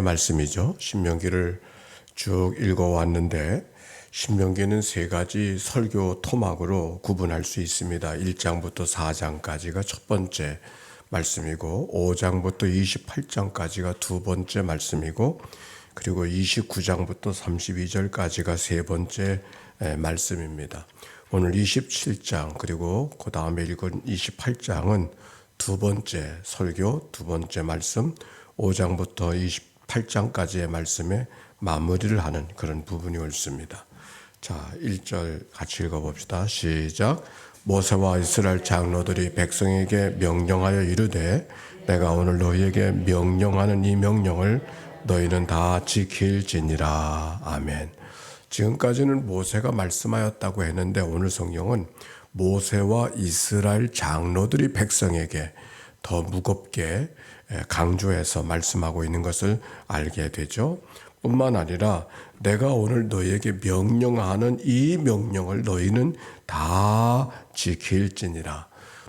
말씀이죠. 신명기를 쭉 읽어왔는데 신명기는 세 가지 설교 토막으로 구분할 수 있습니다. 1장부터 4장까지가 첫 번째 말씀이고 5장부터 28장까지가 두 번째 말씀이고 그리고 29장부터 32절까지가 세 번째 말씀입니다. 오늘 27장 그리고 그 다음에 읽은 28장은 두 번째 설교, 두 번째 말씀, 5장부터 28장까지의 말씀에 마무리를 하는 그런 부분이 옳습니다. 자, 1절 같이 읽어봅시다. 시작. 모세와 이스라엘 장로들이 백성에게 명령하여 이르되 내가 오늘 너희에게 명령하는 이 명령을 너희는 다 지킬지니라. 아멘. 지금까지는 모세가 말씀하였다고 했는데 오늘 성경은 모세와 이스라엘 장로들이 백성에게 더 무겁게 강조해서 말씀하고 있는 것을 알게 되죠. 뿐만 아니라 내가 오늘 너희에게 명령하는 이 명령을 너희는 다 지킬지니라.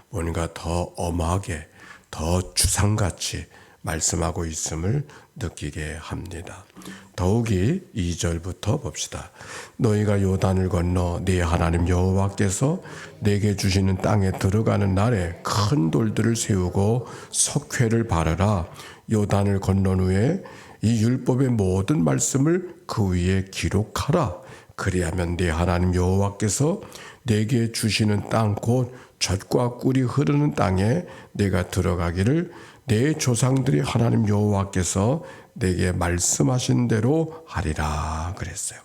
뭔가 더 엄하게 더 주상같이 말씀하고 있음을 느끼게 합니다. 더욱이 2절부터 봅시다. 너희가 요단을 건너 네 하나님 여호와께서 내게 주시는 땅에 들어가는 날에 큰 돌들을 세우고 석회를 바르라. 요단을 건넌 후에 이 율법의 모든 말씀을 그 위에 기록하라. 그리하면 네 하나님 여호와께서 내게 주시는 땅 곧 젖과 꿀이 흐르는 땅에 내가 들어가기를 내 조상들이 하나님 여호와께서 내게 말씀하신 대로 하리라 그랬어요.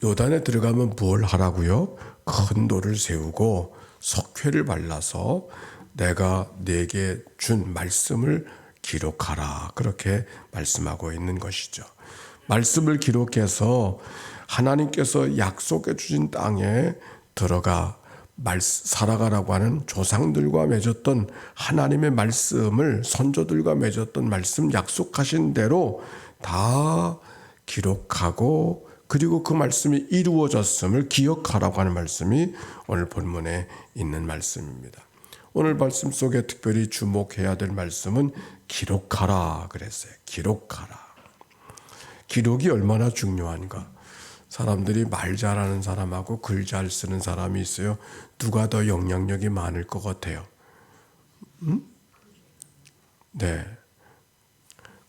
요단에 들어가면 뭘 하라고요? 큰 돌을 세우고 석회를 발라서 내가 내게 준 말씀을 기록하라. 그렇게 말씀하고 있는 것이죠. 말씀을 기록해서 하나님께서 약속해 주신 땅에 들어가 살아가라고 하는 조상들과 맺었던 하나님의 말씀을 선조들과 맺었던 말씀 약속하신 대로 다 기록하고 그리고 그 말씀이 이루어졌음을 기억하라고 하는 말씀이 오늘 본문에 있는 말씀입니다. 오늘 말씀 속에 특별히 주목해야 될 말씀은 기록하라 그랬어요. 기록하라. 기록이 얼마나 중요한가. 사람들이 말 잘하는 사람하고 글 잘 쓰는 사람이 있어요. 누가 더 영향력이 많을 것 같아요? 네.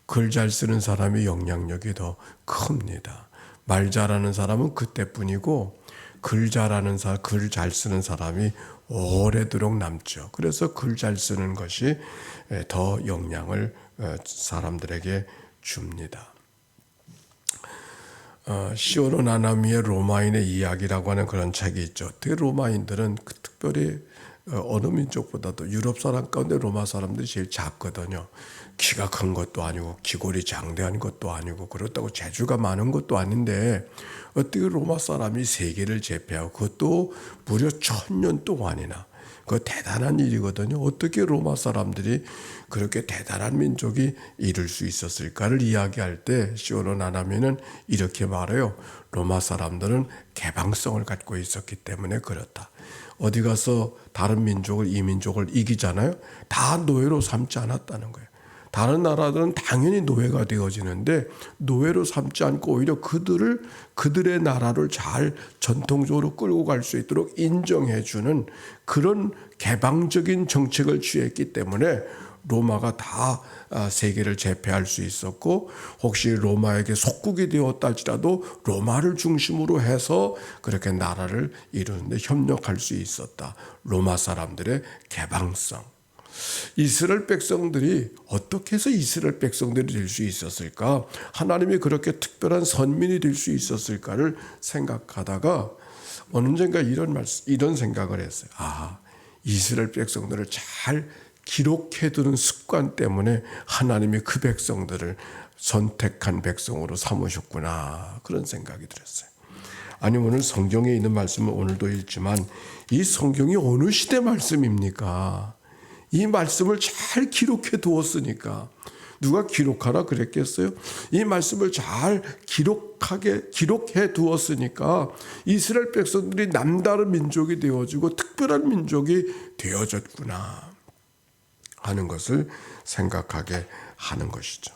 글 잘 쓰는 사람이 영향력이 더 큽니다. 말 잘하는 사람은 그때뿐이고 글 잘 쓰는 사람이 오래도록 남죠. 그래서 글 잘 쓰는 것이 더 영향을 사람들에게 줍니다. 시오로 나나미의 로마인의 이야기라고 하는 그런 책이 있죠. 특히 로마인들은 특별히 어느 민족보다도 유럽 사람 가운데 로마 사람들이 제일 작거든요. 키가 큰 것도 아니고 기골이 장대한 것도 아니고 그렇다고 재주가 많은 것도 아닌데 어떻게 로마 사람이 세계를 제패하고 그것도 무려 1000년 동안이나 그 대단한 일이거든요. 어떻게 로마 사람들이 그렇게 대단한 민족이 이룰 수 있었을까를 이야기할 때 시오로 나나미는 이렇게 말해요. 로마 사람들은 개방성을 갖고 있었기 때문에 그렇다. 어디 가서 다른 민족을 이 민족을 이기잖아요. 다 노예로 삼지 않았다는 거예요. 다른 나라들은 당연히 노예가 되어지는데 노예로 삼지 않고 오히려 그들의 나라를 잘 전통적으로 끌고 갈 수 있도록 인정해주는 그런 개방적인 정책을 취했기 때문에 로마가 다 세계를 제패할 수 있었고 혹시 로마에게 속국이 되었다 할지라도 로마를 중심으로 해서 그렇게 나라를 이루는데 협력할 수 있었다. 로마 사람들의 개방성. 이스라엘 백성들이 어떻게 해서 이스라엘 백성들이 될 수 있었을까? 하나님이 그렇게 특별한 선민이 될 수 있었을까를 생각하다가 언젠가 이런 생각을 했어요. 이스라엘 백성들을 잘 기록해두는 습관 때문에 하나님이 그 백성들을 선택한 백성으로 삼으셨구나. 그런 생각이 들었어요. 아니 오늘 성경에 있는 말씀은 오늘도 읽지만 이 성경이 어느 시대 말씀입니까? 이 말씀을 잘 기록해 두었으니까 누가 기록하라 그랬겠어요? 이 말씀을 잘 기록해 두었으니까 이스라엘 백성들이 남다른 민족이 되어지고 특별한 민족이 되어졌구나 하는 것을 생각하게 하는 것이죠.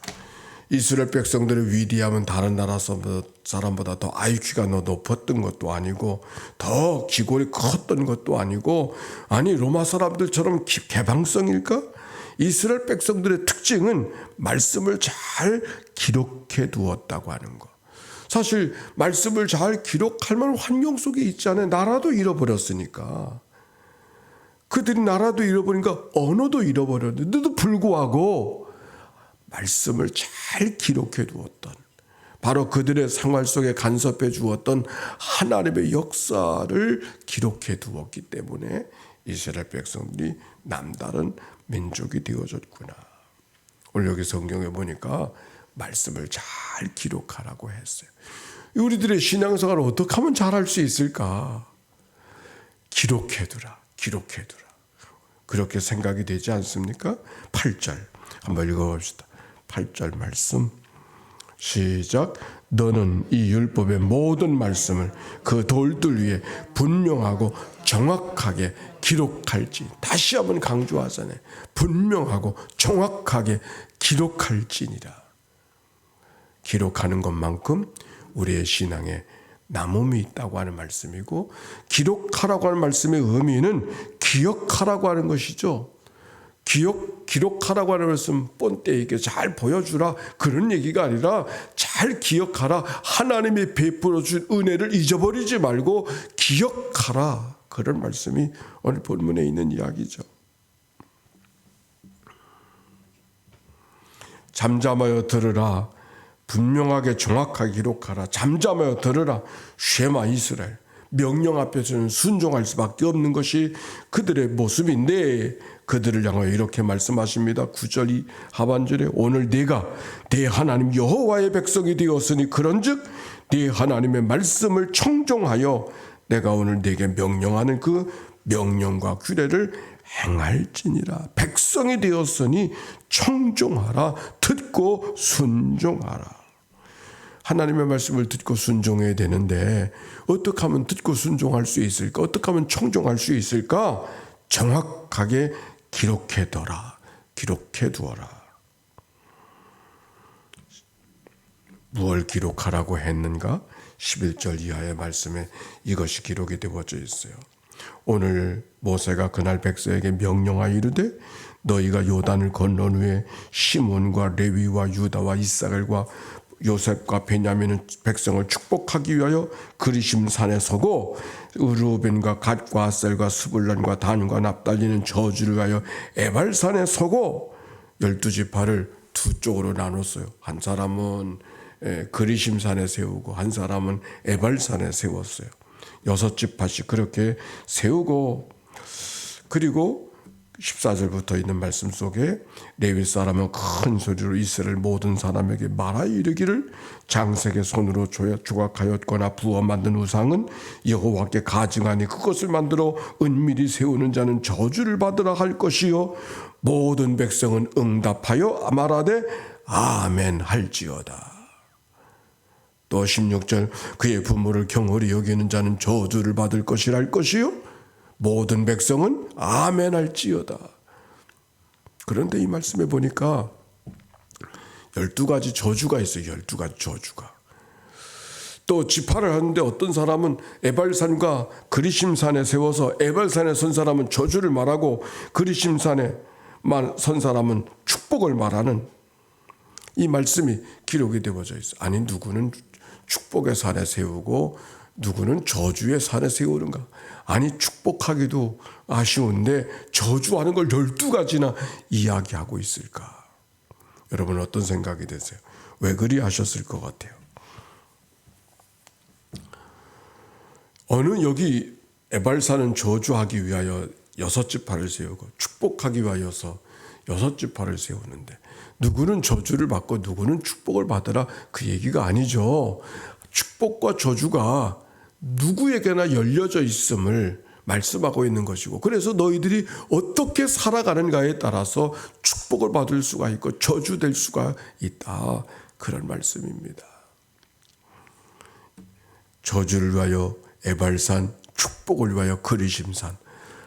이스라엘 백성들의 위대함은 다른 나라 사람보다 더 IQ가 높았던 것도 아니고 더 기골이 컸던 것도 아니고, 아니 로마 사람들처럼 개방성일까? 이스라엘 백성들의 특징은 말씀을 잘 기록해 두었다고 하는 거. 사실 말씀을 잘 기록할 만한 환경 속에 있지 않아요. 나라도 잃어버렸으니까. 그들이 나라도 잃어버리니까 언어도 잃어버렸는데도 불구하고 말씀을 잘 기록해 두었던, 바로 그들의 생활 속에 간섭해 주었던 하나님의 역사를 기록해 두었기 때문에 이스라엘 백성들이 남다른 민족이 되어졌구나. 오늘 여기 성경에 보니까 말씀을 잘 기록하라고 했어요. 우리들의 신앙생활을 어떻게 하면 잘할 수 있을까? 기록해두라. 그렇게 생각이 되지 않습니까? 8절 한번 읽어봅시다. 8절 말씀 시작. 너는 이 율법의 모든 말씀을 그 돌들 위에 분명하고 정확하게 기록할지. 다시 한번 강조하잖아요. 분명하고 정확하게 기록할지니라. 기록하는 것만큼 우리의 신앙에 남음이 있다고 하는 말씀이고, 기록하라고 하는 말씀의 의미는 기억하라고 하는 것이죠. 기록하라고 하는 말씀 뻔때에게 잘 보여주라 그런 얘기가 아니라 잘 기억하라. 하나님이 베풀어 준 은혜를 잊어버리지 말고 기억하라. 그런 말씀이 오늘 본문에 있는 이야기죠. 잠잠하여 들으라. 분명하게 정확하게 기록하라. 잠잠하여 들으라. 쉐마 이스라엘. 명령 앞에서는 순종할 수밖에 없는 것이 그들의 모습인데, 그들을 향하여 이렇게 말씀하십니다. 9절 하반절에 오늘 네가 네 하나님 여호와의 백성이 되었으니 그런즉 네 하나님의 말씀을 청종하여 내가 오늘 네게 명령하는 그 명령과 규례를 행할지니라. 백성이 되었으니 청종하라. 듣고 순종하라. 하나님의 말씀을 듣고 순종해야 되는데 어떻게 하면 듣고 순종할 수 있을까? 어떻게 하면 청종할 수 있을까? 정확하게 기록해둬라. 기록해두어라. 무엇을 기록하라고 했는가? 11절 이하의 말씀에 이것이 기록이 되어져 있어요. 오늘 모세가 그날 백성에게 명령하여 이르되 너희가 요단을 건넌 후에 시몬과 레위와 유다와 이사갈과 요셉과 베냐민은 백성을 축복하기 위하여 그리심 산에 서고, 르우벤과 갓과 아셀과 스불란과 단과 납달리는 저주를 위하여 에발산에 서고, 12지파를 두 쪽으로 나눴어요. 한 사람은 그리심 산에 세우고 한 사람은 에발산에 세웠어요. 6지파씩 그렇게 세우고, 그리고 14절부터 있는 말씀 속에 레위 사람은 큰 소리로 이스라엘 모든 사람에게 말하여 이르기를 장색의 손으로 조각하였거나 부어 만든 우상은 여호와께 가증하니 그것을 만들어 은밀히 세우는 자는 저주를 받으라 할 것이요 모든 백성은 응답하여 말하되 아멘 할지어다. 또 16절 그의 부모를 경홀히 여기는 자는 저주를 받을 것이라 할 것이요 모든 백성은 아멘 할지어다. 그런데 이 말씀에 보니까 12가지 저주가 있어요. 12가지 저주가. 또 지파를 하는데 어떤 사람은 에발산과 그리심산에 세워서 에발산에 선 사람은 저주를 말하고 그리심산에 선 사람은 축복을 말하는 이 말씀이 기록이 되어져 있어요. 아니 누구는 축복의 산에 세우고 누구는 저주의 산에 세우는가? 아니 축복하기도 아쉬운데 저주하는 걸 12가지나 이야기하고 있을까? 여러분 어떤 생각이 드세요? 왜 그리 하셨을 것 같아요? 어느 여기 에발산은 저주하기 위하여 6지파를 세우고 축복하기 위하여서 6지파를 세우는데 누구는 저주를 받고 누구는 축복을 받으라 그 얘기가 아니죠. 축복과 저주가 누구에게나 열려져 있음을 말씀하고 있는 것이고, 그래서 너희들이 어떻게 살아가는가에 따라서 축복을 받을 수가 있고 저주될 수가 있다. 그런 말씀입니다. 저주를 위하여 에발산, 축복을 위하여 그리심산.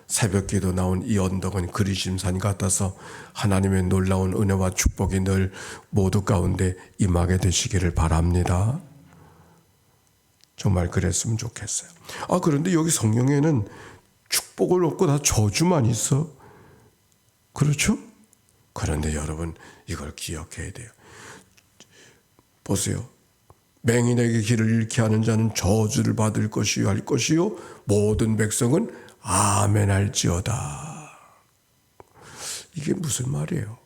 새벽기도 나온 이 언덕은 그리심산 같아서 하나님의 놀라운 은혜와 축복이 늘 모두 가운데 임하게 되시기를 바랍니다. 정말 그랬으면 좋겠어요. 그런데 여기 성경에는 축복을 없고 다 저주만 있어. 그렇죠? 그런데 여러분 이걸 기억해야 돼요. 보세요. 맹인에게 길을 잃게 하는 자는 저주를 받을 것이요 할 것이요 모든 백성은 아멘 할지어다. 이게 무슨 말이에요?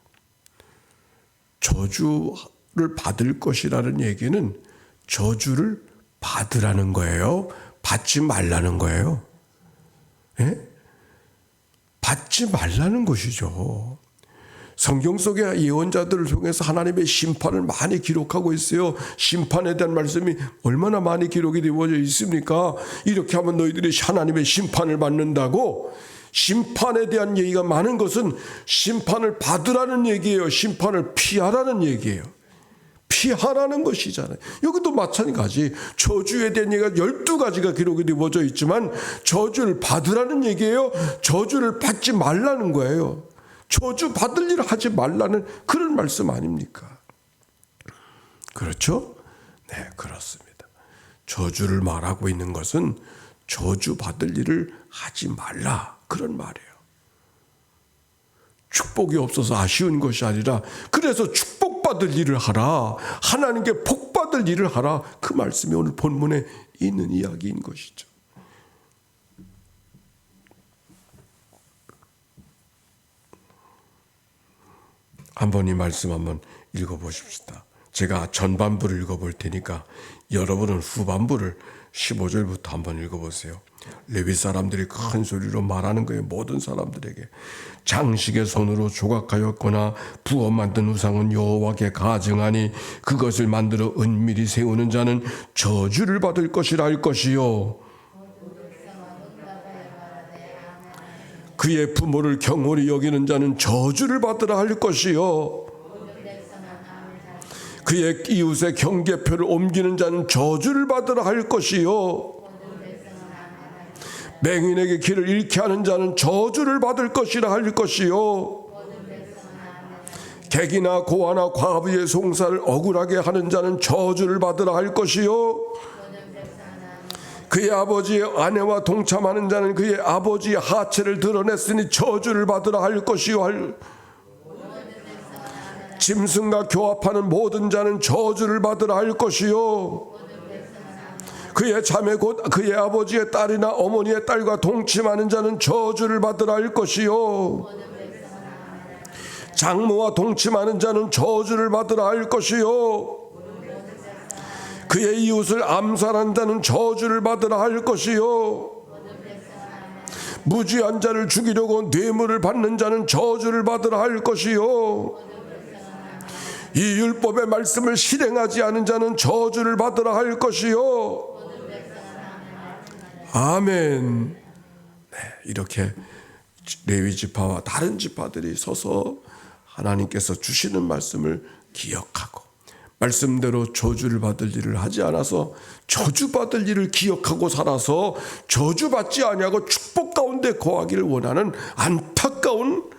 저주를 받을 것이라는 얘기는 저주를 받으라는 거예요? 받지 말라는 거예요? 예? 받지 말라는 것이죠. 성경 속의 예언자들을 통해서 하나님의 심판을 많이 기록하고 있어요. 심판에 대한 말씀이 얼마나 많이 기록이 되어져 있습니까? 이렇게 하면 너희들이 하나님의 심판을 받는다고. 심판에 대한 얘기가 많은 것은 심판을 받으라는 얘기예요. 심판을 피하라는 얘기예요. 피하라는 것이잖아요. 여기도 마찬가지. 저주에 대한 얘기가 12가지가 기록이 되어져 있지만 저주를 받으라는 얘기예요. 저주를 받지 말라는 거예요. 저주 받을 일을 하지 말라는 그런 말씀 아닙니까? 그렇죠? 네, 그렇습니다. 저주를 말하고 있는 것은 저주 받을 일을 하지 말라 그런 말이에요. 축복이 없어서 아쉬운 것이 아니라 그래서 축복받을 일을 하라. 하나님께 복받을 일을 하라. 그 말씀이 오늘 본문에 있는 이야기인 것이죠. 한번 이 말씀 한번 읽어보십시다. 제가 전반부를 읽어볼 테니까 여러분은 후반부를 15절부터 한번 읽어보세요. 레위 사람들이 큰 소리로 말하는 거예요. 모든 사람들에게. 장식의 손으로 조각하였거나 부어 만든 우상은 여호와께 가증하니 그것을 만들어 은밀히 세우는 자는 저주를 받을 것이라 할 것이요 그의 부모를 경홀히 여기는 자는 저주를 받으라 할 것이요 그의 이웃의 경계표를 옮기는 자는 저주를 받으라 할 것이요 맹인에게 길을 잃게 하는 자는 저주를 받을 것이라 할 것이요 객이나 고아나 과부의 송사를 억울하게 하는 자는 저주를 받으라 할 것이요 그의 아버지의 아내와 동참하는 자는 그의 아버지의 하체를 드러냈으니 저주를 받으라 할 것이요 짐승과 교합하는 모든 자는 저주를 받으라 할 것이요 그의 자매 곧 그의 아버지의 딸이나 어머니의 딸과 동침하는 자는 저주를 받으라 할 것이요 장모와 동침하는 자는 저주를 받으라 할 것이요 그의 이웃을 암살한 자는 저주를 받으라 할 것이요 무지한 자를 죽이려고 뇌물을 받는 자는 저주를 받으라 할 것이요 이 율법의 말씀을 실행하지 않은 자는 저주를 받으라 할 것이요 아멘. 네, 이렇게 레위 지파와 다른 지파들이 서서 하나님께서 주시는 말씀을 기억하고 말씀대로 저주를 받을 일을 하지 않아서 저주받을 일을 기억하고 살아서 저주받지 아니하고 축복 가운데 거하기를 원하는 안타까운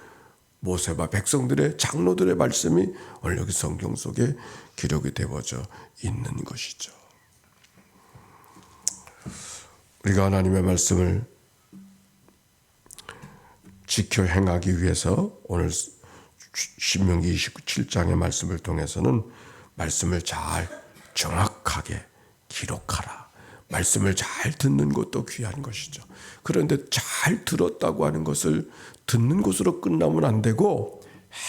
모세와 백성들의 장로들의 말씀이 오늘 여기 성경 속에 기록이 되어져 있는 것이죠. 우리가 하나님의 말씀을 지켜 행하기 위해서 오늘 신명기 27장의 말씀을 통해서는 말씀을 잘 정확하게 기록하라. 말씀을 잘 듣는 것도 귀한 것이죠. 그런데 잘 들었다고 하는 것을 듣는 것으로 끝나면 안 되고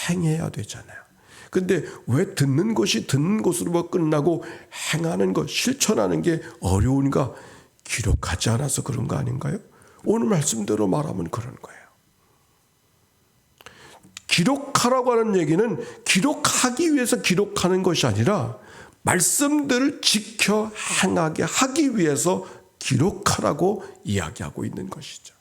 행해야 되잖아요. 근데 왜 듣는 것이 듣는 것으로 끝나고 행하는 것, 실천하는 게 어려운가? 기록하지 않아서 그런 거 아닌가요? 오늘 말씀대로 말하면 그런 거예요. 기록하라고 하는 얘기는 기록하기 위해서 기록하는 것이 아니라 말씀들을 지켜 행하게 하기 위해서 기록하라고 이야기하고 있는 것이죠.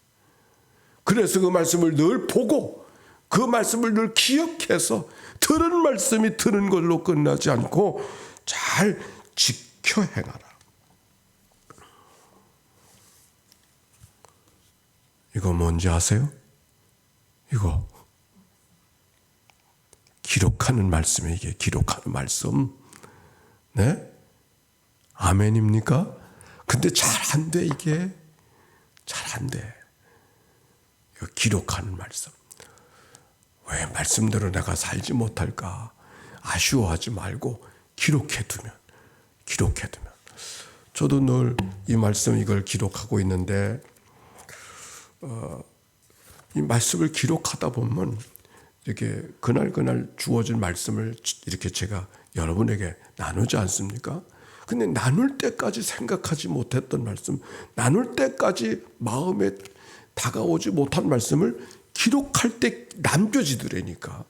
그래서 그 말씀을 늘 보고 그 말씀을 늘 기억해서 들은 말씀이 들은 걸로 끝나지 않고 잘 지켜 행하라. 이거 뭔지 아세요? 이거 기록하는 말씀이에요. 이게 기록하는 말씀. 네? 아멘입니까? 근데 잘 안 돼, 이게. 잘 안 돼. 이거 기록하는 말씀. 왜 말씀대로 내가 살지 못할까? 아쉬워하지 말고 기록해두면. 저도 늘 이 말씀 이걸 기록하고 있는데 이 말씀을 기록하다 보면 이렇게 그날 주어진 말씀을 이렇게 제가 여러분에게 나누지 않습니까? 근데 나눌 때까지 생각하지 못했던 말씀, 나눌 때까지 마음에 다가오지 못한 말씀을 기록할 때 남겨지더라니까.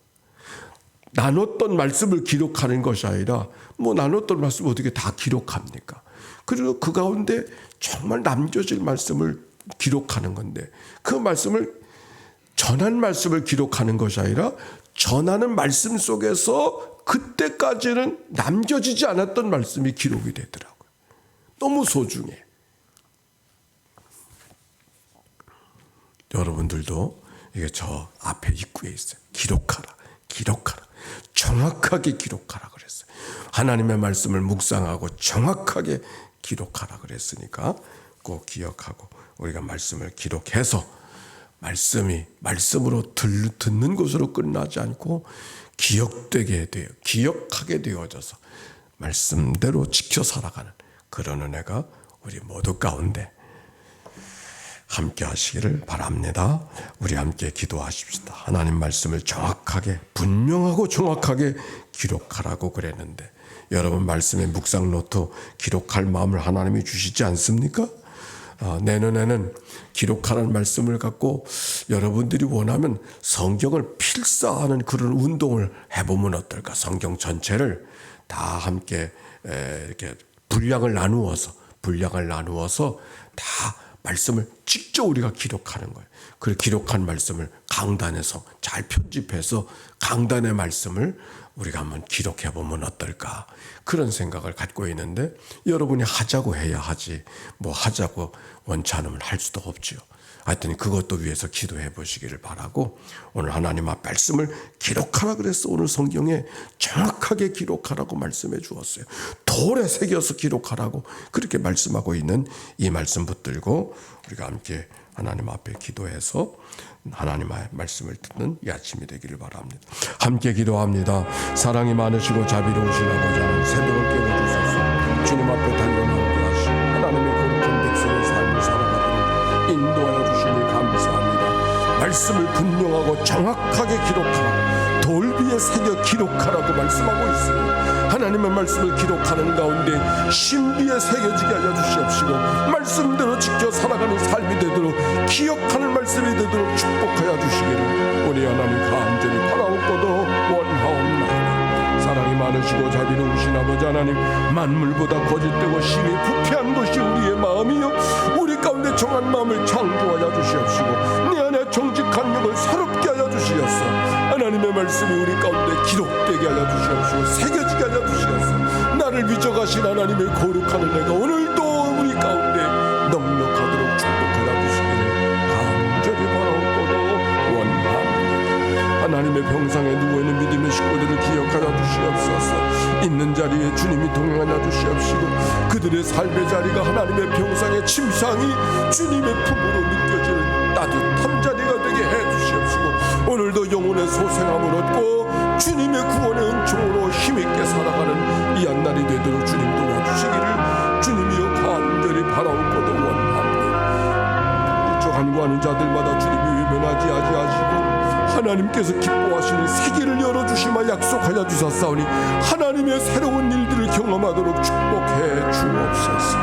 나눴던 말씀을 기록하는 것이 아니라 뭐 나눴던 말씀을 어떻게 다 기록합니까? 그리고 그 가운데 정말 남겨질 말씀을 기록하는 건데 그 말씀을 전한 말씀을 기록하는 것이 아니라 전하는 말씀 속에서 그때까지는 남겨지지 않았던 말씀이 기록이 되더라고요. 너무 소중해. 여러분들도 이게 저 앞에 입구에 있어요. 기록하라. 정확하게 기록하라 그랬어요. 하나님의 말씀을 묵상하고 정확하게 기록하라 그랬으니까 꼭 기억하고 우리가 말씀을 기록해서 말씀으로 듣는 것으로 끝나지 않고 기억되게 돼요. 기억하게 되어져서 말씀대로 지켜 살아가는 그런 은혜가 우리 모두 가운데 함께 하시기를 바랍니다. 우리 함께 기도하십시다. 하나님 말씀을 정확하게 분명하고 정확하게 기록하라고 그랬는데 여러분 말씀의 묵상 노트 기록할 마음을 하나님이 주시지 않습니까? 내년에는 기록하라는 말씀을 갖고 여러분들이 원하면 성경을 필사하는 그런 운동을 해보면 어떨까? 성경 전체를 다 함께 이렇게 분량을 나누어서 다 말씀을 직접 우리가 기록하는 거예요. 그 기록한 말씀을 강단에서 잘 편집해서 강단의 말씀을 우리가 한번 기록해 보면 어떨까? 그런 생각을 갖고 있는데 여러분이 하자고 해야 하지 뭐 하자고 원치 않으면 할 수도 없지요. 하여튼 그것도 위해서 기도해 보시기를 바라고 오늘 하나님 앞 말씀을 기록하라 그랬어. 오늘 성경에 정확하게 기록하라고 말씀해 주었어요. 돌에 새겨서 기록하라고 그렇게 말씀하고 있는 이 말씀 붙들고 우리가 함께 하나님 앞에 기도해서 하나님의 말씀을 듣는 이 아침이 되기를 바랍니다. 함께 기도합니다. 사랑이 많으시고 자비로우신 아버지 하나님 새벽을 깨워주소서. 주님 앞에 달려나오게 하시고 하나님의 거룩한 백성의 삶을 살아가도록 인도하여 주시니 감사합니다. 말씀을 분명하고 정확하게 기록하라. 돌 위에 새겨 기록하라고 말씀하고 있습니다. 하나님의 말씀을 기록하는 가운데 신비에 새겨지게 하여 주시옵시고 말씀대로 지켜 살아가는 삶이 되도록 기억하는 말씀이 되도록 축복하여 주시기를 우리 하나님 간절히 바라옵고도 원하옵나이다. 사랑이 많으시고 자비로우신 아버지 하나님 만물보다 거짓되고 심히 부패한 것이 우리의 마음이요 우리 가운데 정한 마음을 창조하여 주시옵시고 내 안에 정직한 영을 새롭게 하여 주시옵소서. 하나님의 말씀이 우리 가운데 기록되게 하여 주시옵시고 새겨지게 하여 주시옵소서. 나를 빚어가신 하나님의 거룩한 은혜가 오늘도 우리 가운데 넉넉하도록 축복하여 주시기를 간절히 바라옵고도 원합니다. 하나님의 병상에 누워있는 믿음의 식구들을 기억하여 주시옵소서. 있는 자리에 주님이 동행하여 주시옵시고 그들의 삶의 자리가 하나님의 병상의 침상이 주님의 품으로 느껴지는 따뜻한 자리가 되게 해 주시옵시고 오늘도 영혼의 소생함을 얻고 주님의 구원의 은총으로 힘있게 살아가는 이 한날이 되도록 주님 도와주시기를 주님이여 간절히 바라옵고도 원합니다. 저 간구하는 자들마다 주님이 외면하지 아니하시고 하나님께서 기뻐하시는 세계를 열어주시마 약속하여 주셨사오니 하나님의 새로운 일들을 경험하도록 축복해 주옵소서.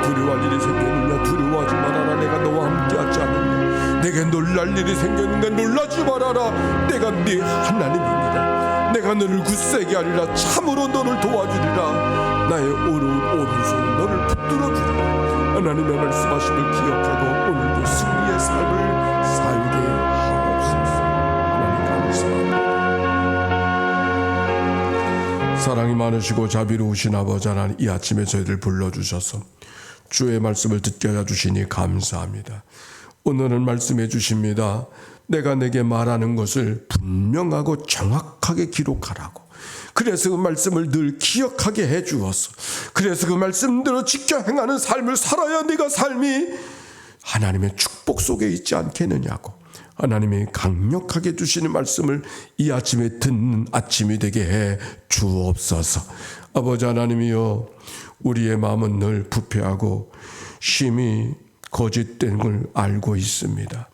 두려워할 일이 생겼느냐 두려워하지 말아라. 내가 너와 함께하지 않느냐. 내게 놀랄 일이 생겼는데 놀라지 말아라. 내가 네 하나님이니라. 내가 너를 굳세게 하리라. 참으로 너를 도와주리라. 나의 오른손 너를 붙들어 주리라. 하나님의 말씀하심을 기억하고 오늘도 승리의 삶을 살게 하옵소서. 하나님 감사합니다. 사랑이 많으시고 자비로우신 아버지 하나님 이 아침에 저희들 불러주셔서 주의 말씀을 듣게 하여 주시니 감사합니다. 오늘은 말씀해 주십니다. 내가 내게 말하는 것을 분명하고 정확하게 기록하라고. 그래서 그 말씀을 늘 기억하게 해 주었어. 그래서 그 말씀대로 지켜 행하는 삶을 살아야 네가 삶이 하나님의 축복 속에 있지 않겠느냐고. 하나님이 강력하게 주시는 말씀을 이 아침에 듣는 아침이 되게 해 주옵소서. 아버지 하나님이여, 우리의 마음은 늘 부패하고 심히 거짓된 걸 알고 있습니다.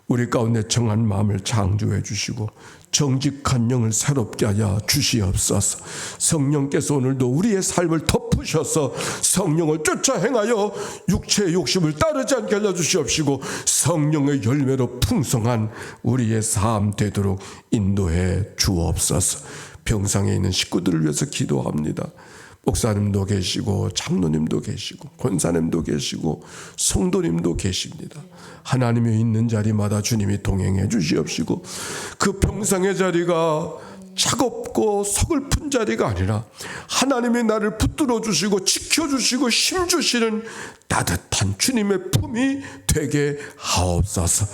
우리 가운데 정한 마음을 창조해 주시고 정직한 영을 새롭게 하여 주시옵소서. 성령께서 오늘도 우리의 삶을 덮으셔서 성령을 쫓아 행하여 육체의 욕심을 따르지 않게 하여 주시옵시고 성령의 열매로 풍성한 우리의 삶 되도록 인도해 주옵소서. 병상에 있는 식구들을 위해서 기도합니다. 목사님도 계시고 장로님도 계시고 권사님도 계시고 성도님도 계십니다. 하나님이 있는 자리마다 주님이 동행해 주시옵시고 그 병상의 자리가 차갑고 서글픈 자리가 아니라 하나님이 나를 붙들어 주시고 지켜주시고 힘주시는 따뜻한 주님의 품이 되게 하옵소서.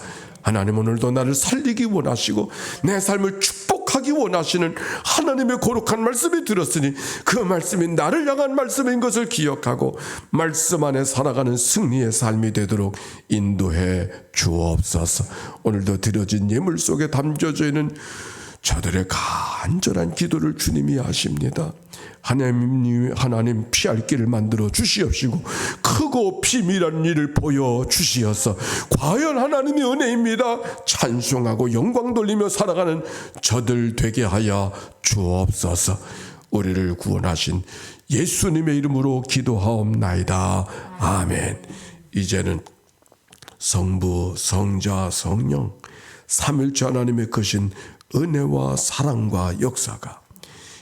하나님 오늘도 나를 살리기 원하시고 내 삶을 축복하기 원하시는 하나님의 거룩한 말씀이 들었으니 그 말씀이 나를 향한 말씀인 것을 기억하고 말씀 안에 살아가는 승리의 삶이 되도록 인도해 주옵소서. 오늘도 드려진 예물 속에 담겨져 있는 저들의 간절한 기도를 주님이 아십니다. 하나님 피할 길을 만들어 주시옵시고 크고 비밀한 일을 보여 주시어서 과연 하나님의 은혜입니다. 찬송하고 영광 돌리며 살아가는 저들 되게 하여 주옵소서. 우리를 구원하신 예수님의 이름으로 기도하옵나이다. 아멘. 이제는 성부, 성자, 성령 삼일째 하나님의 크신 은혜와 사랑과 역사가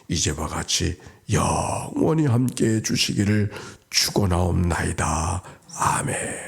이제와 같이 영원히 함께해 주시기를 축원하옵나이다. 아멘.